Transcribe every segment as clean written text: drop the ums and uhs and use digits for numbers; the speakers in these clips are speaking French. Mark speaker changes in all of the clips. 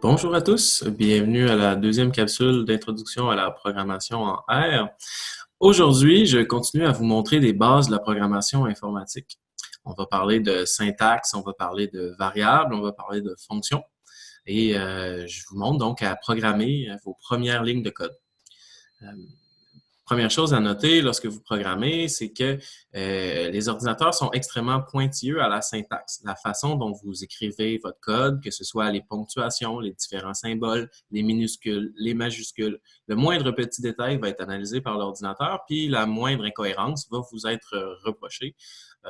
Speaker 1: Bonjour à tous, bienvenue à la deuxième capsule d'introduction à la programmation en R. Aujourd'hui, je continue à vous montrer des bases de la programmation informatique. On va parler de syntaxe, on va parler de variables, on va parler de fonctions et je vous montre donc à programmer vos premières lignes de code. Première chose à noter lorsque vous programmez, c'est que les ordinateurs sont extrêmement pointilleux à la syntaxe. La façon dont vous écrivez votre code, que ce soit les ponctuations, les différents symboles, les minuscules, les majuscules, le moindre petit détail va être analysé par l'ordinateur, puis la moindre incohérence va vous être reprochée,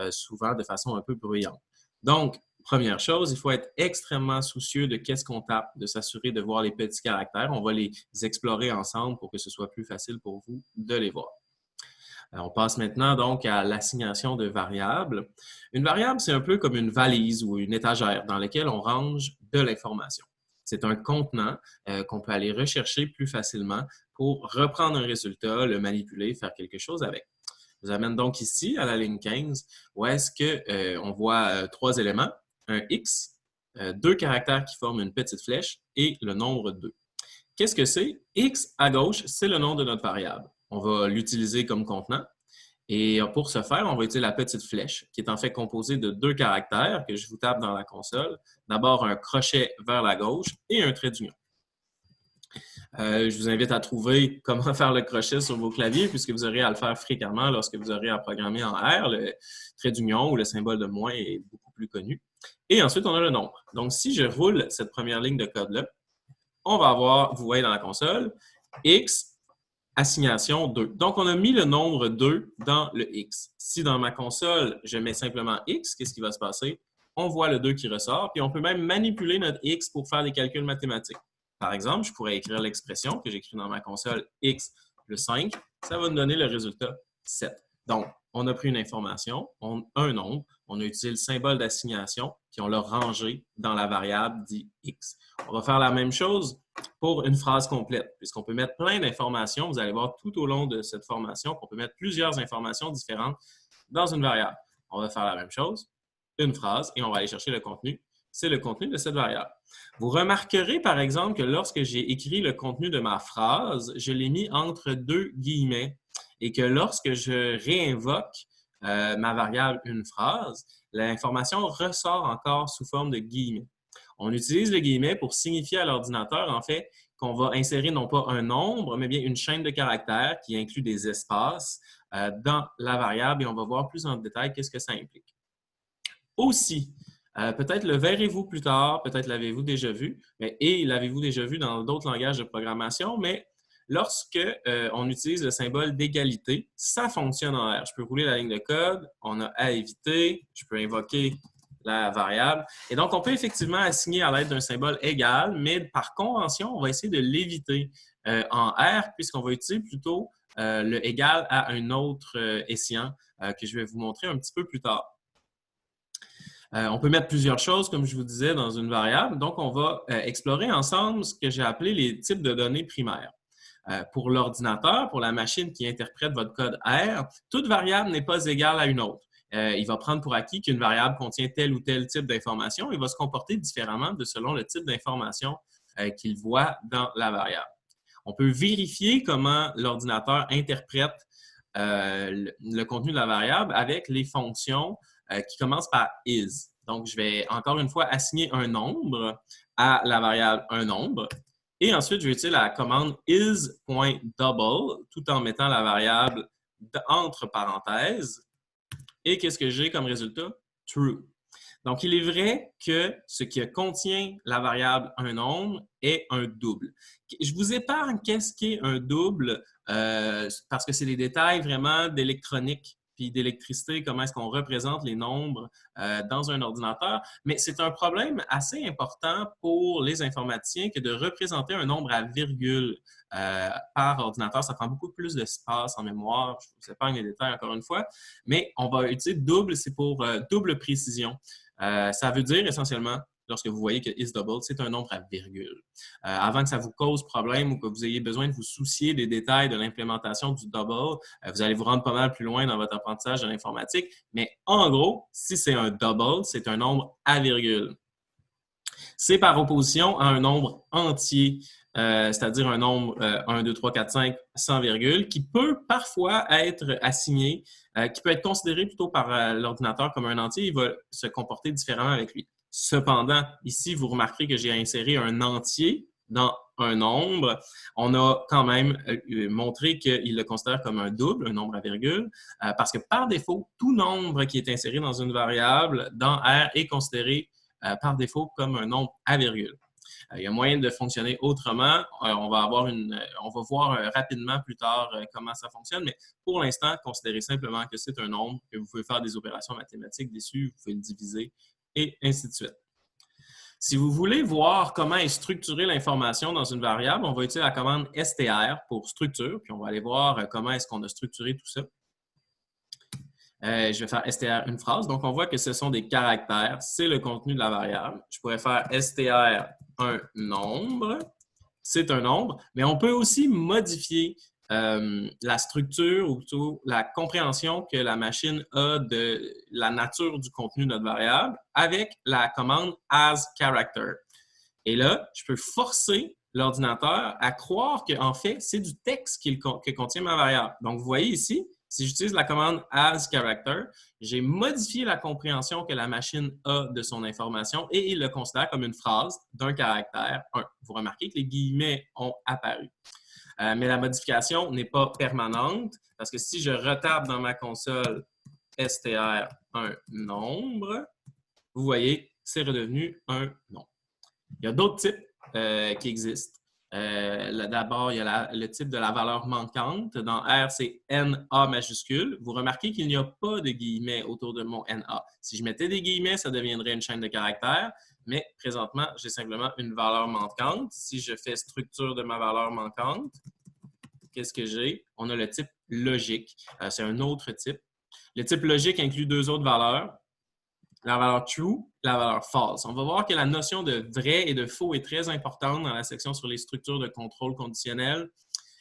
Speaker 1: souvent de façon un peu bruyante. Donc, première chose, il faut être extrêmement soucieux de qu'est-ce qu'on tape, de s'assurer de voir les petits caractères. On va les explorer ensemble pour que ce soit plus facile pour vous de les voir. On passe maintenant donc à l'assignation de variables. Une variable, c'est un peu comme une valise ou une étagère dans laquelle on range de l'information. C'est un contenant qu'on peut aller rechercher plus facilement pour reprendre un résultat, le manipuler, faire quelque chose avec. Je vous amène donc ici à la ligne 15 où est-ce qu'on voit trois éléments, un X, deux caractères qui forment une petite flèche et le nombre 2. Qu'est-ce que c'est? X à gauche, c'est le nom de notre variable. On va l'utiliser comme contenant. Et pour ce faire, on va utiliser la petite flèche qui est en fait composée de deux caractères que je vous tape dans la console. D'abord, un crochet vers la gauche et un trait d'union. Je vous invite à trouver comment faire le crochet sur vos claviers puisque vous aurez à le faire fréquemment lorsque vous aurez à programmer en R. Le trait d'union ou le symbole de moins est beaucoup plus connu. Et ensuite, on a le nombre. Donc, si je roule cette première ligne de code-là, on va avoir, vous voyez dans la console, X, assignation 2. Donc, on a mis le nombre 2 dans le X. Si dans ma console, je mets simplement X, qu'est-ce qui va se passer? On voit le 2 qui ressort, puis on peut même manipuler notre X pour faire des calculs mathématiques. Par exemple, je pourrais écrire l'expression que j'écris dans ma console X plus 5. Ça va nous donner le résultat 7. Donc, on a pris une information, un nombre, on a utilisé le symbole d'assignation, puis on l'a rangé dans la variable dit X. On va faire la même chose pour une phrase complète, puisqu'on peut mettre plein d'informations. Vous allez voir tout au long de cette formation qu'on peut mettre plusieurs informations différentes dans une variable. On va faire la même chose, une phrase, et on va aller chercher le contenu. C'est le contenu de cette variable. Vous remarquerez, par exemple, que lorsque j'ai écrit le contenu de ma phrase, je l'ai mis entre deux guillemets et que lorsque je réinvoque ma variable une phrase, l'information ressort encore sous forme de guillemets. On utilise le guillemet pour signifier à l'ordinateur, en fait, qu'on va insérer non pas un nombre, mais bien une chaîne de caractères qui inclut des espaces dans la variable et on va voir plus en détail qu'est-ce que ça implique. Aussi, peut-être le verrez-vous plus tard, peut-être l'avez-vous déjà vu, et l'avez-vous déjà vu dans d'autres langages de programmation, mais lorsque on utilise le symbole d'égalité, ça fonctionne en R. Je peux rouler la ligne de code, on a à éviter, je peux invoquer la variable. Et donc, on peut effectivement assigner à l'aide d'un symbole égal, mais par convention, on va essayer de l'éviter en R, puisqu'on va utiliser plutôt le égal à un autre escient que je vais vous montrer un petit peu plus tard. On peut mettre plusieurs choses, comme je vous disais, dans une variable. Donc, on va explorer ensemble ce que j'ai appelé les types de données primaires. Pour l'ordinateur, pour la machine qui interprète votre code R, toute variable n'est pas égale à une autre. Il va prendre pour acquis qu'une variable contient tel ou tel type d'information. Il va se comporter différemment selon le type d'information qu'il voit dans la variable. On peut vérifier comment l'ordinateur interprète le contenu de la variable avec les fonctions qui commencent par is. Donc, je vais encore une fois assigner un nombre à la variable un nombre. Et ensuite, je vais utiliser la commande is.double tout en mettant la variable entre parenthèses. Et qu'est-ce que j'ai comme résultat? True. Donc, il est vrai que ce qui contient la variable un nombre est un double. Je vous épargne qu'est-ce qu'est un double parce que c'est des détails vraiment d'électronique puis d'électricité, comment est-ce qu'on représente les nombres dans un ordinateur. Mais c'est un problème assez important pour les informaticiens que de représenter un nombre à virgule par ordinateur. Ça prend beaucoup plus d'espace en mémoire. Je vous épargne les détails encore une fois. Mais on va utiliser double, c'est pour double précision. Ça veut dire essentiellement, lorsque vous voyez que is double, c'est un nombre à virgule. Avant que ça vous cause problème ou que vous ayez besoin de vous soucier des détails de l'implémentation du double, vous allez vous rendre pas mal plus loin dans votre apprentissage de l'informatique. Mais en gros, si c'est un double, c'est un nombre à virgule. C'est par opposition à un nombre entier, c'est-à-dire un nombre 1, 2, 3, 4, 5 sans virgule, qui peut parfois être assigné, qui peut être considéré plutôt par l'ordinateur comme un entier. Il va se comporter différemment avec lui. Cependant, ici, vous remarquerez que j'ai inséré un entier dans un nombre. On a quand même montré qu'il le considère comme un double, un nombre à virgule, parce que par défaut, tout nombre qui est inséré dans une variable dans R est considéré par défaut comme un nombre à virgule. Il y a moyen de fonctionner autrement. On va voir rapidement plus tard comment ça fonctionne, mais pour l'instant, considérez simplement que c'est un nombre, que vous pouvez faire des opérations mathématiques dessus, vous pouvez le diviser, et ainsi de suite. Si vous voulez voir comment est structurée l'information dans une variable, on va utiliser la commande str pour structure, puis on va aller voir comment est-ce qu'on a structuré tout ça. Je vais faire str une phrase. Donc, on voit que ce sont des caractères. C'est le contenu de la variable. Je pourrais faire str un nombre. C'est un nombre. Mais on peut aussi modifier la structure ou plutôt la compréhension que la machine a de la nature du contenu de notre variable avec la commande asCharacter. Et là, je peux forcer l'ordinateur à croire qu'en fait, c'est du texte que contient ma variable. Donc, vous voyez ici, si j'utilise la commande asCharacter, j'ai modifié la compréhension que la machine a de son information et il le considère comme une phrase d'un caractère 1. Vous remarquez que les guillemets ont apparu. Mais la modification n'est pas permanente parce que si je retape dans ma console str un nombre, vous voyez, c'est redevenu un nombre. Il y a d'autres types qui existent. D'abord, il y a le type de la valeur manquante. Dans R, c'est NA majuscule. Vous remarquez qu'il n'y a pas de guillemets autour de mon NA. Si je mettais des guillemets, ça deviendrait une chaîne de caractères. Mais présentement, j'ai simplement une valeur manquante. Si je fais structure de ma valeur manquante, qu'est-ce que j'ai? On a le type logique. C'est un autre type. Le type logique inclut deux autres valeurs. La valeur true, la valeur false. On va voir que la notion de vrai et de faux est très importante dans la section sur les structures de contrôle conditionnel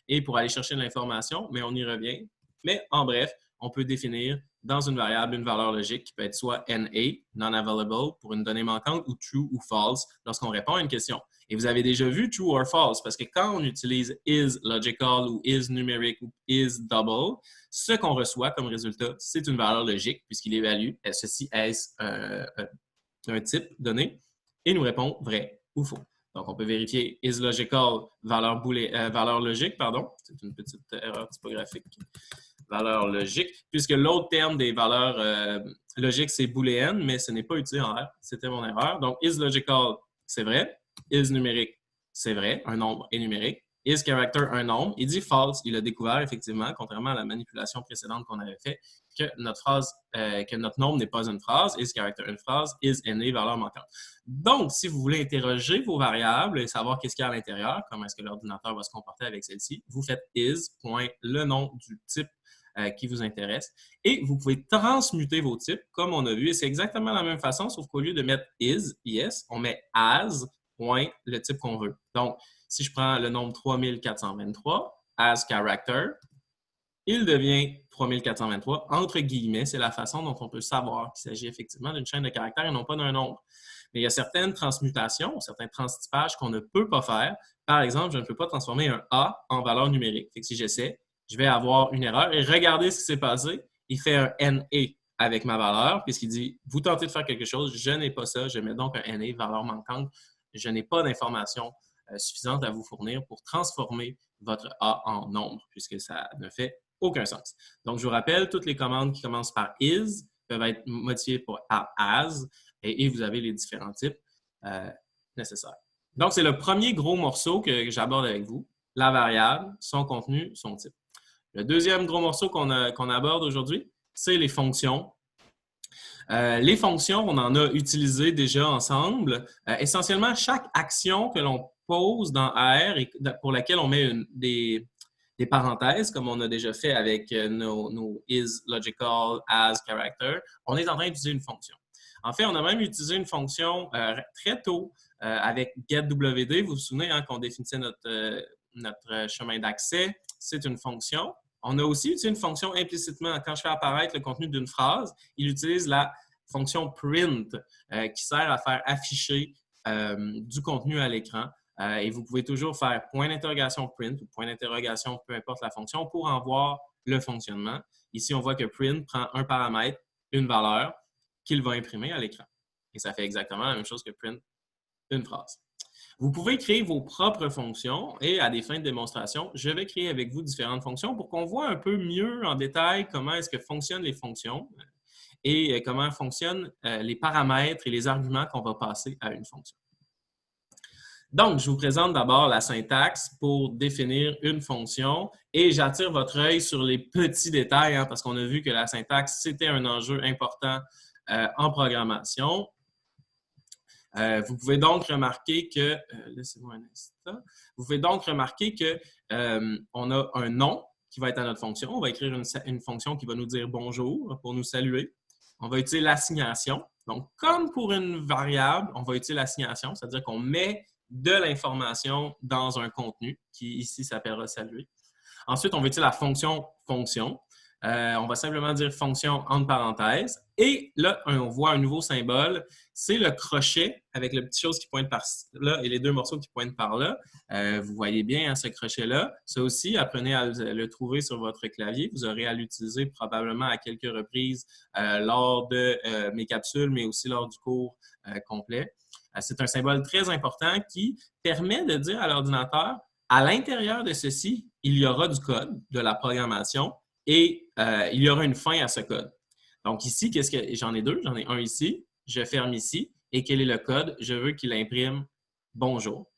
Speaker 1: et pour aller chercher de l'information, mais on y revient. Mais en bref, on peut définir dans une variable une valeur logique qui peut être soit NA, non-available, pour une donnée manquante, ou true ou false lorsqu'on répond à une question. Et vous avez déjà vu true or false, parce que quand on utilise is logical ou is numeric ou is double, ce qu'on reçoit comme résultat, c'est une valeur logique puisqu'il évalue ceci est-ce un type donné et nous répond vrai ou faux. Donc, on peut vérifier is logical, valeur logique, pardon. C'est une petite erreur typographique. Valeur logique, puisque l'autre terme des valeurs logiques, c'est booléenne, mais ce n'est pas utilisé en R. C'était mon erreur. Donc, is logical, c'est vrai. Is numérique, c'est vrai. Un nombre est numérique. Is character, un nombre. Il dit false. Il a découvert, effectivement, contrairement à la manipulation précédente qu'on avait fait, que notre nombre n'est pas une phrase. Is character, une phrase. Is NA, valeur manquante. Donc, si vous voulez interroger vos variables et savoir qu'est-ce qu'il y a à l'intérieur, comment est-ce que l'ordinateur va se comporter avec celle-ci, vous faites is, le nom du type qui vous intéresse. Et vous pouvez transmuter vos types, comme on a vu. Et c'est exactement la même façon, sauf qu'au lieu de mettre is, on met as, le type qu'on veut. Donc, si je prends le nombre 3423, as character, il devient 3423, entre guillemets. C'est la façon dont on peut savoir qu'il s'agit effectivement d'une chaîne de caractères et non pas d'un nombre. Mais il y a certaines transmutations, certains transtypages qu'on ne peut pas faire. Par exemple, je ne peux pas transformer un A en valeur numérique. Fait que si j'essaie, je vais avoir une erreur. Et regardez ce qui s'est passé. Il fait un NA avec ma valeur, puisqu'il dit « Vous tentez de faire quelque chose, je n'ai pas ça. » Je mets donc un NA, valeur manquante. Je n'ai pas d'informations suffisantes à vous fournir pour transformer votre A en nombre, puisque ça ne fait aucun sens. Donc, je vous rappelle, toutes les commandes qui commencent par « is » peuvent être modifiées par « as » et vous avez les différents types nécessaires. Donc, c'est le premier gros morceau que j'aborde avec vous, la variable, son contenu, son type. Le deuxième gros morceau qu'on aborde aujourd'hui, c'est les fonctions. Les fonctions, on en a utilisé déjà ensemble. Essentiellement, chaque action que l'on pose dans R et pour laquelle on met des parenthèses, comme on a déjà fait avec nos is, logical, as, character, on est en train d'utiliser une fonction. En fait, on a même utilisé une fonction très tôt avec getWD. Vous vous souvenez qu'on définissait notre chemin d'accès. C'est une fonction. On a aussi utilisé une fonction implicitement. Quand je fais apparaître le contenu d'une phrase, il utilise la fonction print qui sert à faire afficher du contenu à l'écran. Et vous pouvez toujours faire point d'interrogation print ou point d'interrogation, peu importe la fonction, pour en voir le fonctionnement. Ici, on voit que print prend un paramètre, une valeur, qu'il va imprimer à l'écran. Et ça fait exactement la même chose que print, une phrase. Vous pouvez créer vos propres fonctions et à des fins de démonstration, je vais créer avec vous différentes fonctions pour qu'on voit un peu mieux en détail comment est-ce que fonctionnent les fonctions et comment fonctionnent les paramètres et les arguments qu'on va passer à une fonction. Donc, je vous présente d'abord la syntaxe pour définir une fonction et j'attire votre œil sur les petits détails parce qu'on a vu que la syntaxe, c'était un enjeu important en programmation. Vous pouvez donc remarquer que, laissez-moi un instant, vous pouvez donc remarquer que on a un nom qui va être à notre fonction. On va écrire une fonction qui va nous dire bonjour pour nous saluer. On va utiliser l'assignation. Donc, comme pour une variable, on va utiliser l'assignation, c'est-à-dire qu'on met de l'information dans un contenu qui ici s'appellera saluer. Ensuite, on va utiliser la fonction fonction. On va simplement dire fonction entre parenthèses. Et là, on voit un nouveau symbole. C'est le crochet avec la petite chose qui pointe par là et les deux morceaux qui pointent par là. Vous voyez bien ce crochet-là. Ça aussi, apprenez à le trouver sur votre clavier. Vous aurez à l'utiliser probablement à quelques reprises lors de mes capsules, mais aussi lors du cours complet. C'est un symbole très important qui permet de dire à l'ordinateur, à l'intérieur de ceci, il y aura du code, de la programmation, et il y aura une fin à ce code. Donc ici, j'en ai deux. J'en ai un ici. Je ferme ici. Et quel est le code? Je veux qu'il imprime « Bonjour ».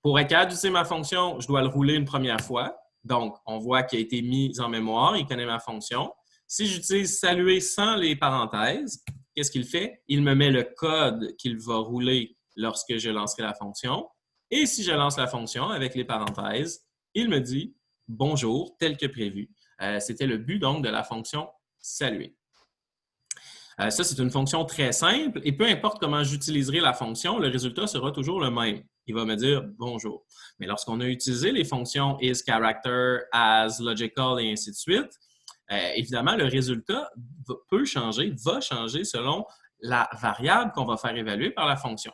Speaker 1: Pour être capable d'utiliser ma fonction, je dois le rouler une première fois. Donc, on voit qu'il a été mis en mémoire. Il connaît ma fonction. Si j'utilise « Saluer » sans les parenthèses, qu'est-ce qu'il fait? Il me met le code qu'il va rouler lorsque je lancerai la fonction. Et si je lance la fonction avec les parenthèses, il me dit « Bonjour » tel que prévu. C'était le but donc de la fonction « Saluer ». Ça, c'est une fonction très simple et peu importe comment j'utiliserai la fonction, le résultat sera toujours le même. Il va me dire « bonjour ». Mais lorsqu'on a utilisé les fonctions « is »,« character »,« as »,« logical » et ainsi de suite, évidemment, le résultat va changer selon la variable qu'on va faire évaluer par la fonction.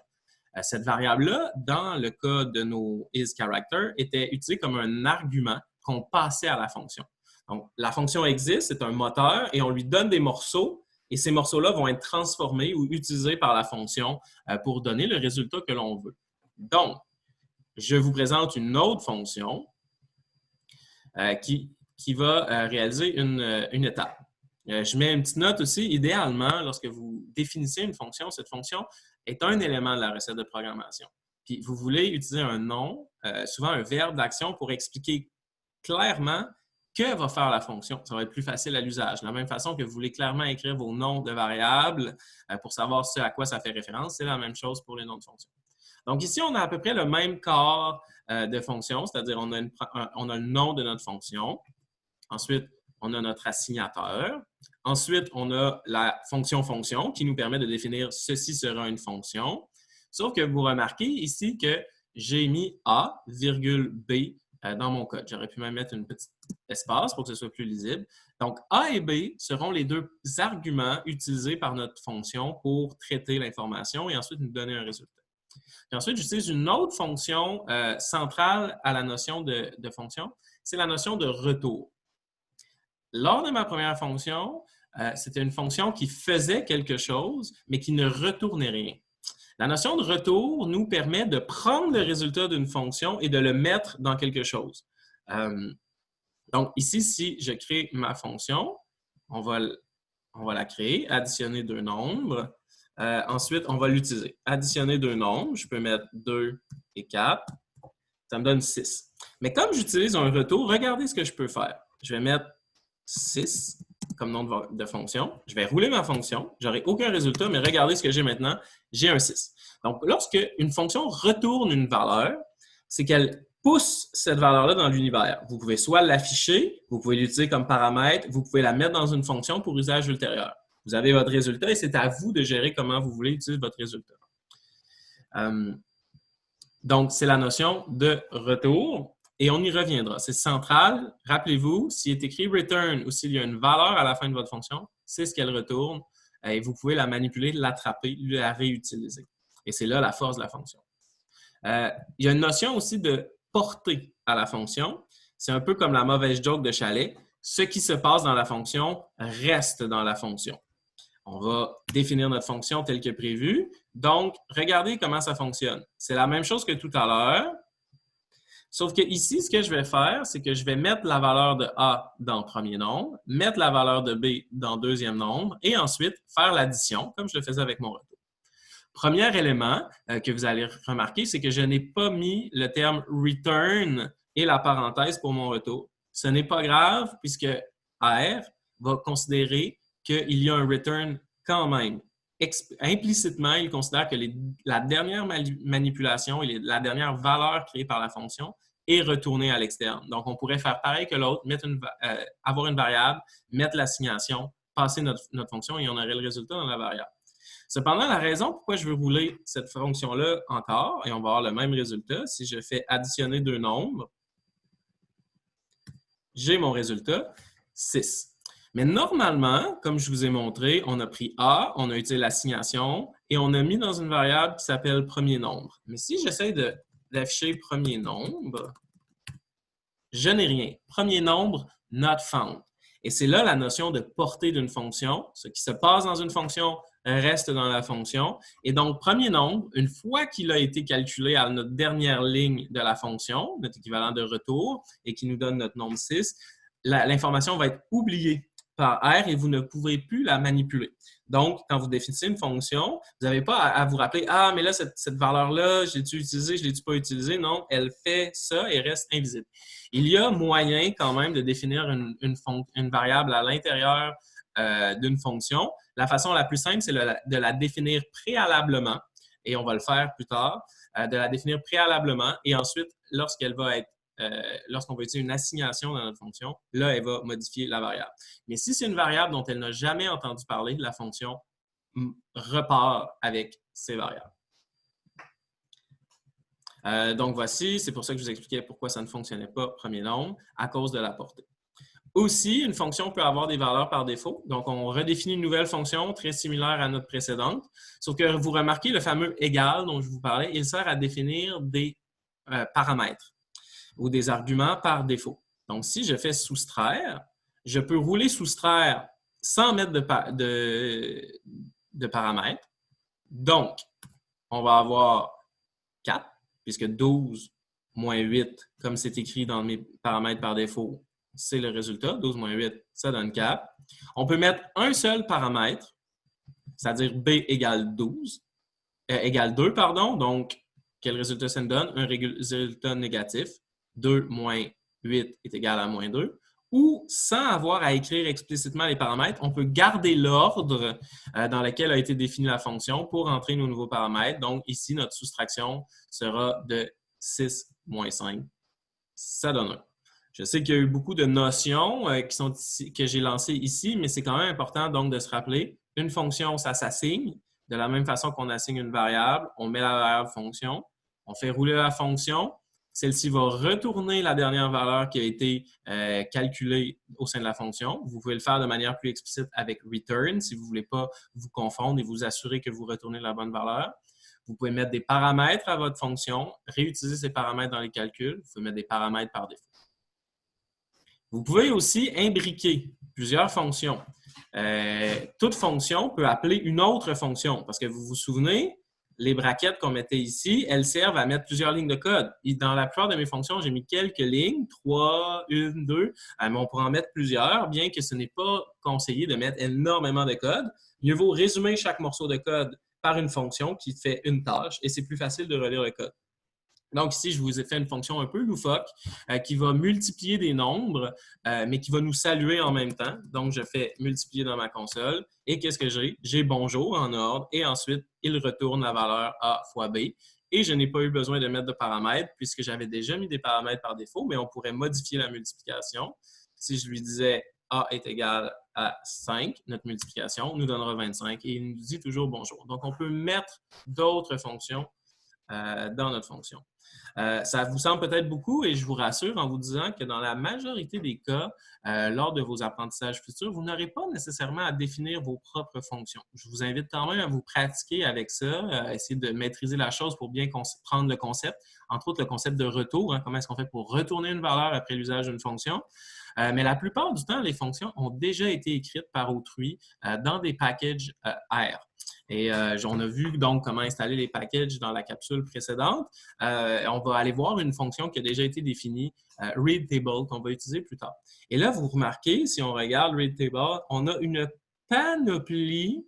Speaker 1: Cette variable-là, dans le cas de nos « is », « character », était utilisée comme un argument qu'on passait à la fonction. Donc, la fonction existe, c'est un moteur et on lui donne des morceaux et ces morceaux-là vont être transformés ou utilisés par la fonction pour donner le résultat que l'on veut. Donc, je vous présente une autre fonction qui va réaliser une étape. Je mets une petite note aussi. Idéalement, lorsque vous définissez une fonction, cette fonction est un élément de la recette de programmation. Puis, vous voulez utiliser un nom, souvent un verbe d'action pour expliquer clairement que va faire la fonction. Ça va être plus facile à l'usage. De la même façon que vous voulez clairement écrire vos noms de variables pour savoir ce à quoi ça fait référence, c'est la même chose pour les noms de fonctions. Donc ici, on a à peu près le même corps de fonction, c'est-à-dire on a le nom de notre fonction. Ensuite, on a notre assignateur. Ensuite, on a la fonction fonction qui nous permet de définir ceci sera une fonction. Sauf que vous remarquez ici que j'ai mis A, virgule B dans mon code. J'aurais pu même mettre une petite espace pour que ce soit plus lisible. Donc, A et B seront les deux arguments utilisés par notre fonction pour traiter l'information et ensuite nous donner un résultat. Puis ensuite, j'utilise une autre fonction centrale à la notion de fonction, c'est la notion de retour. Lors de ma première fonction, c'était une fonction qui faisait quelque chose, mais qui ne retournait rien. La notion de retour nous permet de prendre le résultat d'une fonction et de le mettre dans quelque chose. Donc, ici, si je crée ma fonction, on va la créer, additionner deux nombres. Ensuite, on va l'utiliser. Additionner deux nombres, je peux mettre 2 et 4. Ça me donne 6. Mais comme j'utilise un retour, regardez ce que je peux faire. Je vais mettre 6 comme nom de fonction. Je vais rouler ma fonction. Je n'aurai aucun résultat, mais regardez ce que j'ai maintenant. J'ai un 6. Donc, lorsque une fonction retourne une valeur, c'est qu'elle pousse cette valeur-là dans l'univers. Vous pouvez soit l'afficher, vous pouvez l'utiliser comme paramètre, vous pouvez la mettre dans une fonction pour usage ultérieur. Vous avez votre résultat et c'est à vous de gérer comment vous voulez utiliser votre résultat. Donc, c'est la notion de retour. Et on y reviendra. C'est central. Rappelez-vous, s'il est écrit return ou s'il y a une valeur à la fin de votre fonction, c'est ce qu'elle retourne et vous pouvez la manipuler, l'attraper, la réutiliser. Et c'est là la force de la fonction. Il y a une notion aussi de portée à la fonction. C'est un peu comme la mauvaise joke de Chalet. Ce qui se passe dans la fonction reste dans la fonction. On va définir notre fonction telle que prévue. Donc, regardez comment ça fonctionne. C'est la même chose que tout à l'heure, sauf que ici, ce que je vais faire, c'est que je vais mettre la valeur de A dans premier nombre, mettre la valeur de B dans deuxième nombre, et ensuite faire l'addition, comme je le faisais avec mon retour. Premier élément que vous allez remarquer, c'est que je n'ai pas mis le terme return et la parenthèse pour mon retour. Ce n'est pas grave puisque R va considérer qu'il y a un return quand même. Implicitement, il considère que la dernière manipulation et la dernière valeur créée par la fonction est retournée à l'externe. Donc, on pourrait faire pareil que l'autre, avoir une variable, mettre l'assignation, passer notre fonction et on aurait le résultat dans la variable. Cependant, la raison pourquoi je veux rouler cette fonction-là encore, et on va avoir le même résultat, si je fais additionner deux nombres, j'ai mon résultat 6. Mais normalement, comme je vous ai montré, on a pris A, on a utilisé l'assignation et on a mis dans une variable qui s'appelle premier nombre. Mais si j'essaie d'afficher premier nombre, je n'ai rien. Premier nombre, not found. Et c'est là la notion de portée d'une fonction. Ce qui se passe dans une fonction reste dans la fonction. Et donc, premier nombre, une fois qu'il a été calculé à notre dernière ligne de la fonction, notre équivalent de retour, et qui nous donne notre nombre 6, l'information va être oubliée par R et vous ne pouvez plus la manipuler. Donc, quand vous définissez une fonction, vous n'avez pas à vous rappeler « Ah, mais là, cette valeur-là, je l'ai-tu utilisée, je ne l'ai-tu pas utilisée? » Non, elle fait ça et reste invisible. Il y a moyen quand même de définir une variable à l'intérieur d'une fonction. La façon la plus simple, c'est de la définir préalablement, et on va le faire plus tard, de la définir préalablement, et ensuite, lorsqu'on va utiliser une assignation dans notre fonction, là, elle va modifier la variable. Mais si c'est une variable dont elle n'a jamais entendu parler, la fonction repart avec ces variables. Donc, voici, c'est pour ça que je vous expliquais pourquoi ça ne fonctionnait pas, premier nombre, à cause de la portée. Aussi, une fonction peut avoir des valeurs par défaut. Donc, on redéfinit une nouvelle fonction très similaire à notre précédente. Sauf que vous remarquez le fameux égal dont je vous parlais, il sert à définir des paramètres ou des arguments par défaut. Donc, si je fais soustraire, je peux rouler soustraire sans mettre de paramètres. Donc, on va avoir 4, puisque 12 moins 8, comme c'est écrit dans mes paramètres par défaut, c'est le résultat. 12 moins 8, ça donne 4. On peut mettre un seul paramètre, c'est-à-dire B égale 2, pardon. Donc, quel résultat ça nous donne? Un résultat négatif. 2 moins 8 est égal à moins 2. Ou, sans avoir à écrire explicitement les paramètres, on peut garder l'ordre dans lequel a été définie la fonction pour entrer nos nouveaux paramètres. Donc, ici, notre soustraction sera de 6 moins 5. Ça donne 1. Je sais qu'il y a eu beaucoup de notions que j'ai lancées ici, mais c'est quand même important donc de se rappeler, une fonction, ça s'assigne. De la même façon qu'on assigne une variable, on met la variable fonction, on fait rouler la fonction. Celle-ci va retourner la dernière valeur qui a été calculée au sein de la fonction. Vous pouvez le faire de manière plus explicite avec return si vous ne voulez pas vous confondre et vous assurer que vous retournez la bonne valeur. Vous pouvez mettre des paramètres à votre fonction, réutiliser ces paramètres dans les calculs. Vous pouvez mettre des paramètres par défaut. Vous pouvez aussi imbriquer plusieurs fonctions. Toute fonction peut appeler une autre fonction parce que vous vous souvenez, les braquettes qu'on mettait ici, elles servent à mettre plusieurs lignes de code. Et dans la plupart de mes fonctions, j'ai mis quelques lignes, 3, 1, 2, mais on pourrait en mettre plusieurs, bien que ce n'est pas conseillé de mettre énormément de code. Mieux vaut résumer chaque morceau de code par une fonction qui fait une tâche et c'est plus facile de relire le code. Donc ici, je vous ai fait une fonction un peu loufoque qui va multiplier des nombres, mais qui va nous saluer en même temps. Donc, je fais multiplier dans ma console. Et qu'est-ce que j'ai? J'ai bonjour en ordre et ensuite, il retourne la valeur A fois B. Et je n'ai pas eu besoin de mettre de paramètres puisque j'avais déjà mis des paramètres par défaut, mais on pourrait modifier la multiplication. Si je lui disais A est égal à 5, notre multiplication nous donnera 25 et il nous dit toujours bonjour. Donc, on peut mettre d'autres fonctions dans notre fonction. Ça vous semble peut-être beaucoup et je vous rassure en vous disant que dans la majorité des cas, lors de vos apprentissages futurs, vous n'aurez pas nécessairement à définir vos propres fonctions. Je vous invite quand même à vous pratiquer avec ça, essayer de maîtriser la chose pour bien comprendre le concept, entre autres le concept de retour, hein, comment est-ce qu'on fait pour retourner une valeur après l'usage d'une fonction. Mais la plupart du temps, les fonctions ont déjà été écrites par autrui dans des packages R. Et on a vu donc comment installer les packages dans la capsule précédente. On va aller voir une fonction qui a déjà été définie, readTable, qu'on va utiliser plus tard. Et là, vous remarquez, si on regarde readTable, on a une panoplie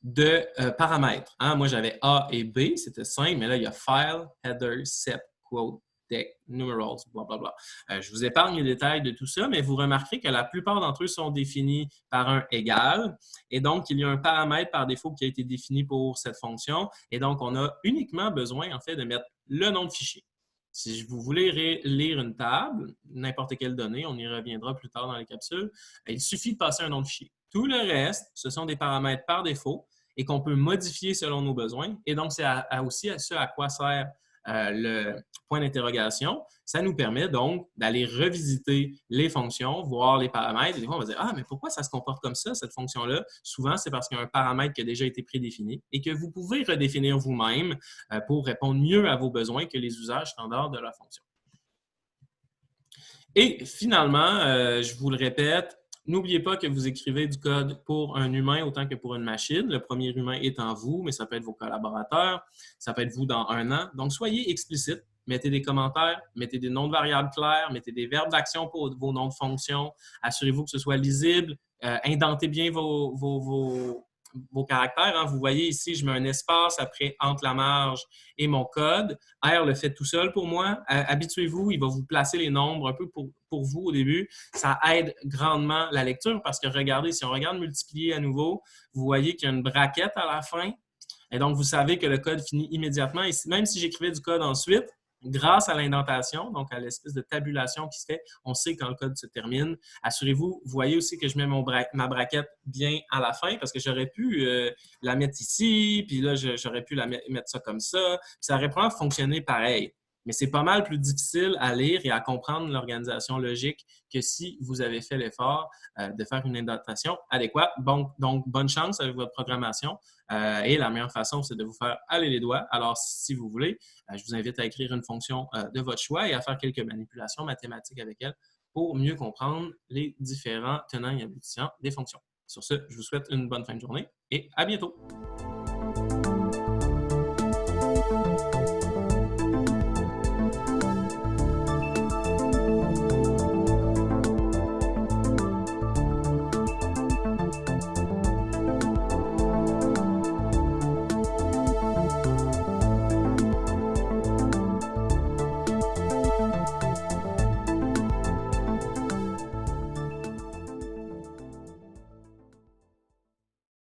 Speaker 1: de paramètres. Hein? Moi, j'avais A et B, c'était simple, mais là, il y a File, Header, Set, Quote, Deck, Numerals, blablabla. Je vous épargne les détails de tout ça, mais vous remarquerez que la plupart d'entre eux sont définis par un égal. Et donc, il y a un paramètre par défaut qui a été défini pour cette fonction. Et donc, on a uniquement besoin, en fait, de mettre le nom de fichier. Si vous voulez lire une table, n'importe quelle donnée, on y reviendra plus tard dans les capsules, il suffit de passer un nom de fichier. Tout le reste, ce sont des paramètres par défaut et qu'on peut modifier selon nos besoins. Et donc, c'est aussi ce à quoi sert le point d'interrogation. Ça nous permet donc d'aller revisiter les fonctions, voir les paramètres. Et des fois, on va dire « Ah, mais pourquoi ça se comporte comme ça, cette fonction-là? » Souvent, c'est parce qu'il y a un paramètre qui a déjà été prédéfini et que vous pouvez redéfinir vous-même pour répondre mieux à vos besoins que les usages standards de la fonction. Et finalement, je vous le répète, n'oubliez pas que vous écrivez du code pour un humain autant que pour une machine. Le premier humain étant vous, mais ça peut être vos collaborateurs, ça peut être vous dans 1 an. Donc, soyez explicite. Mettez des commentaires, mettez des noms de variables clairs, mettez des verbes d'action pour vos noms de fonctions. Assurez-vous que ce soit lisible. Indentez bien vos caractères. Hein. Vous voyez ici, je mets un espace après entre la marge et mon code. R le fait tout seul pour moi. Habituez-vous, il va vous placer les nombres un peu pour vous au début. Ça aide grandement la lecture parce que regardez, si on regarde multiplier à nouveau, vous voyez qu'il y a une braquette à la fin. Et donc, vous savez que le code finit immédiatement. Et même si j'écrivais du code ensuite, grâce à l'indentation, donc à l'espèce de tabulation qui se fait, on sait quand le code se termine. Assurez-vous, vous voyez aussi que je mets ma braquette bien à la fin parce que j'aurais pu la mettre ici, puis là, j'aurais pu mettre ça comme ça. Ça aurait probablement fonctionné pareil. Mais c'est pas mal plus difficile à lire et à comprendre l'organisation logique que si vous avez fait l'effort de faire une indentation adéquate. Donc, bonne chance avec votre programmation. Et la meilleure façon, c'est de vous faire aller les doigts. Alors, si vous voulez, je vous invite à écrire une fonction de votre choix et à faire quelques manipulations mathématiques avec elle pour mieux comprendre les différents tenants et aboutissants des fonctions. Sur ce, je vous souhaite une bonne fin de journée et à bientôt!